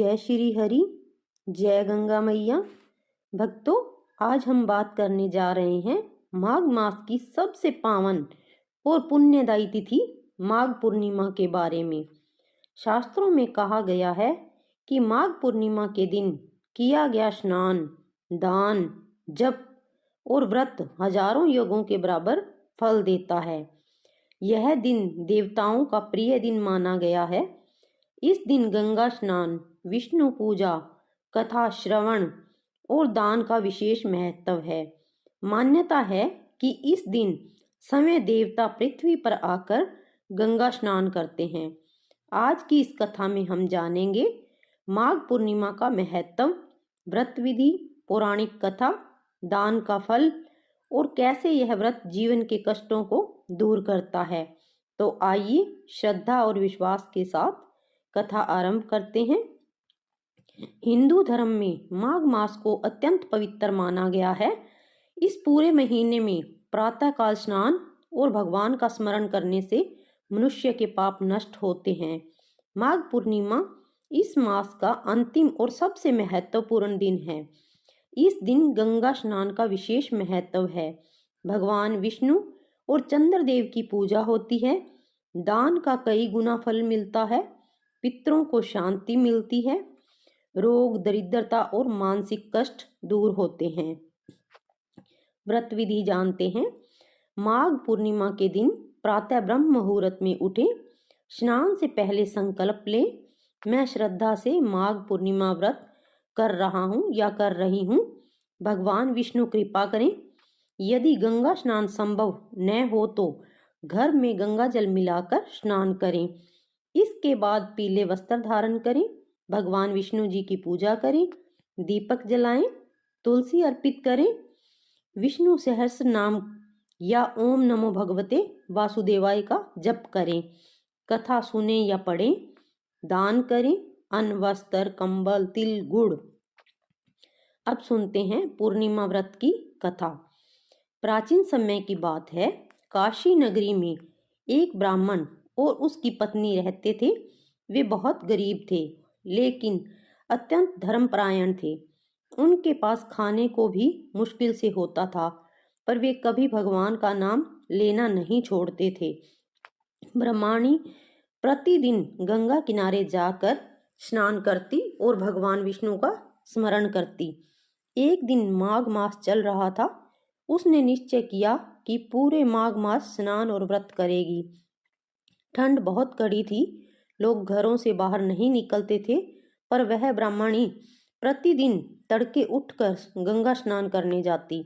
जय श्री हरि, जय गंगा मैया। भक्तों, आज हम बात करने जा रहे हैं माघ मास की सबसे पावन और पुण्यदायी तिथि माघ पूर्णिमा के बारे में। शास्त्रों में कहा गया है कि माघ पूर्णिमा के दिन किया गया स्नान, दान, जप और व्रत हजारों योगों के बराबर फल देता है। यह दिन देवताओं का प्रिय दिन माना गया है। इस दिन गंगा स्नान, विष्णु पूजा, कथा श्रवण और दान का विशेष महत्व है। मान्यता है कि इस दिन समय देवता पृथ्वी पर आकर गंगा स्नान करते हैं। आज की इस कथा में हम जानेंगे माघ पूर्णिमा का महत्व, व्रत विधि, पौराणिक कथा, दान का फल और कैसे यह व्रत जीवन के कष्टों को दूर करता है। तो आइए श्रद्धा और विश्वास के साथ कथा आरंभ करते हैं। हिंदू धर्म में माघ मास को अत्यंत पवित्र माना गया है। इस पूरे महीने में प्रातःकाल स्नान और भगवान का स्मरण करने से मनुष्य के पाप नष्ट होते हैं। माघ पूर्णिमा इस मास का अंतिम और सबसे महत्वपूर्ण दिन है। इस दिन गंगा स्नान का विशेष महत्व है। भगवान विष्णु और चंद्रदेव की पूजा होती है। दान का कई गुना फल मिलता है। पितरों को शांति मिलती है। रोग, दरिद्रता और मानसिक कष्ट दूर होते हैं। व्रत विधि जानते हैं। माघ पूर्णिमा के दिन प्रातः ब्रह्म मुहूर्त में उठें। स्नान से पहले संकल्प लें, मैं श्रद्धा से माघ पूर्णिमा व्रत कर रहा हूँ या कर रही हूँ। भगवान विष्णु कृपा करें। यदि गंगा स्नान संभव न हो तो घर में गंगा जल मिलाकर स्नान करें। इसके बाद पीले वस्त्र धारण करें, भगवान विष्णु जी की पूजा करें, दीपक जलाएं, तुलसी अर्पित करें, विष्णु सहस्र नाम या ओम नमो भगवते वासुदेवाय का जप करें, कथा सुने या पढ़ें, दान करें, अन्न, वस्त्र, कंबल, तिल, गुड़। अब सुनते हैं पूर्णिमा व्रत की कथा। प्राचीन समय की बात है। काशी नगरी में एक ब्राह्मण और उसकी पत्नी रहते थे। वे बहुत गरीब थे, लेकिन अत्यंत धर्मपरायण थे। उनके पास खाने को भी मुश्किल से होता था, पर वे कभी भगवान का नाम लेना नहीं छोड़ते थे। ब्राह्मणी प्रतिदिन गंगा किनारे जाकर स्नान करती और भगवान विष्णु का स्मरण करती। एक दिन माघ मास चल रहा था। उसने निश्चय किया कि पूरे माघ मास स्नान और व्रत करेगी। ठंड बहुत कड़ी थी, लोग घरों से बाहर नहीं निकलते थे, पर वह ब्राह्मणी प्रतिदिन तड़के उठकर गंगा स्नान करने जाती।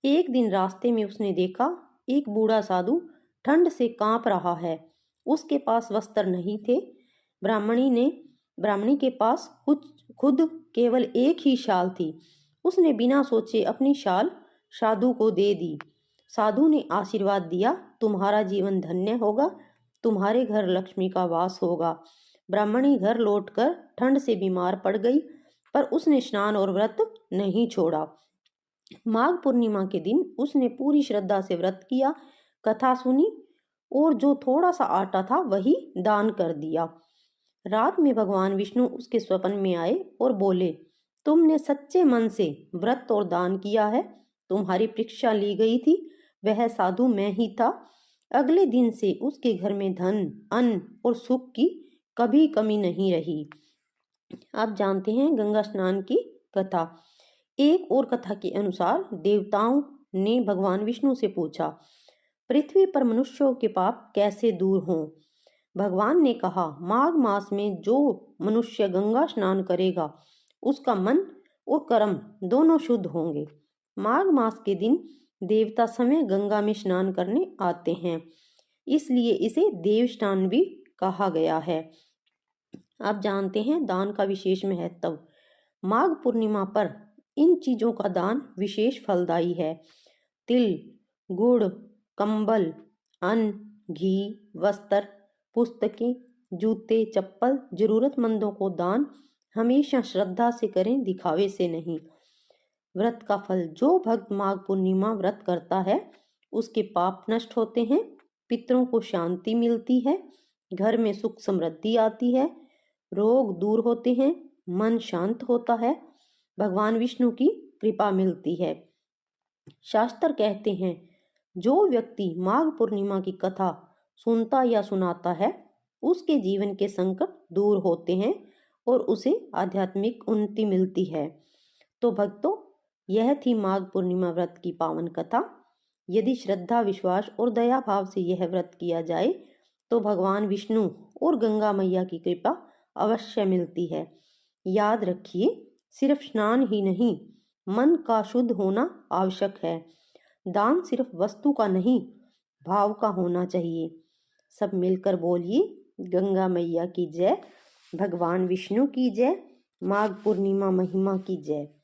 एक दिन रास्ते में उसने देखा एक बूढ़ा साधु ठंड से कांप रहा है। उसके पास वस्त्र नहीं थे। ब्राह्मणी के पास खुद केवल एक ही शाल थी। उसने बिना सोचे अपनी शाल साधु को दे दी। साधु ने आशीर्वाद दिया, तुम्हारा जीवन धन्य होगा, तुम्हारे घर लक्ष्मी का वास होगा। ब्राह्मणी घर लौटकर ठंड से बीमार पड़ गई, पर उसने स्नान और व्रत नहीं छोड़ा। माघ पूर्णिमा के दिन उसने पूरी श्रद्धा से व्रत किया, कथा सुनी और जो थोड़ा सा आटा था वही दान कर दिया। रात में भगवान विष्णु उसके स्वप्न में आए और बोले, तुमने सच्चे मन से व्रत और दान किया है, तुम्हारी परीक्षा ली गई थी। वह साधु मैं ही था। अगले दिन से उसके घर में धन, अन्न और सुख की कभी कमी नहीं रही। अब जानते हैं गंगा स्नान की कथा। एक और कथा के अनुसार देवताओं ने भगवान विष्णु से पूछा, पृथ्वी पर मनुष्यों के पाप कैसे दूर हों। भगवान ने कहा, माघ मास में जो मनुष्य गंगा स्नान करेगा उसका मन और कर्म दोनों शुद्ध होंगे। माघ मास के दिन देवता समय गंगा में स्नान करने आते हैं, इसलिए इसे देव स्नान भी कहा गया है। अब जानते हैं दान का विशेष महत्व। माघ पूर्णिमा पर इन चीजों का दान विशेष फलदायी है। तिल, गुड़, कंबल, अन्न, घी, वस्त्र, पुस्तकें, जूते, चप्पल जरूरतमंदों को दान हमेशा श्रद्धा से करें, दिखावे से नहीं। व्रत का फल, जो भक्त माघ पूर्णिमा व्रत करता है उसके पाप नष्ट होते हैं, पितरों को शांति मिलती है, घर में सुख समृद्धि आती है, रोग दूर होते हैं, मन शांत होता है, भगवान विष्णु की कृपा मिलती है। शास्त्र कहते हैं, जो व्यक्ति माघ पूर्णिमा की कथा सुनता या सुनाता है, उसके जीवन के संकट दूर होते हैं और उसे आध्यात्मिक उन्नति मिलती है। तो भक्तों, यह थी माघ पूर्णिमा व्रत की पावन कथा। यदि श्रद्धा, विश्वास और दया भाव से यह व्रत किया जाए तो भगवान विष्णु और गंगा मैया की कृपा अवश्य मिलती है। याद रखिए, सिर्फ स्नान ही नहीं, मन का शुद्ध होना आवश्यक है। दान सिर्फ वस्तु का नहीं, भाव का होना चाहिए। सब मिलकर बोलिए, गंगा मैया की जय, भगवान विष्णु की जय, माघ पूर्णिमा महिमा की जय।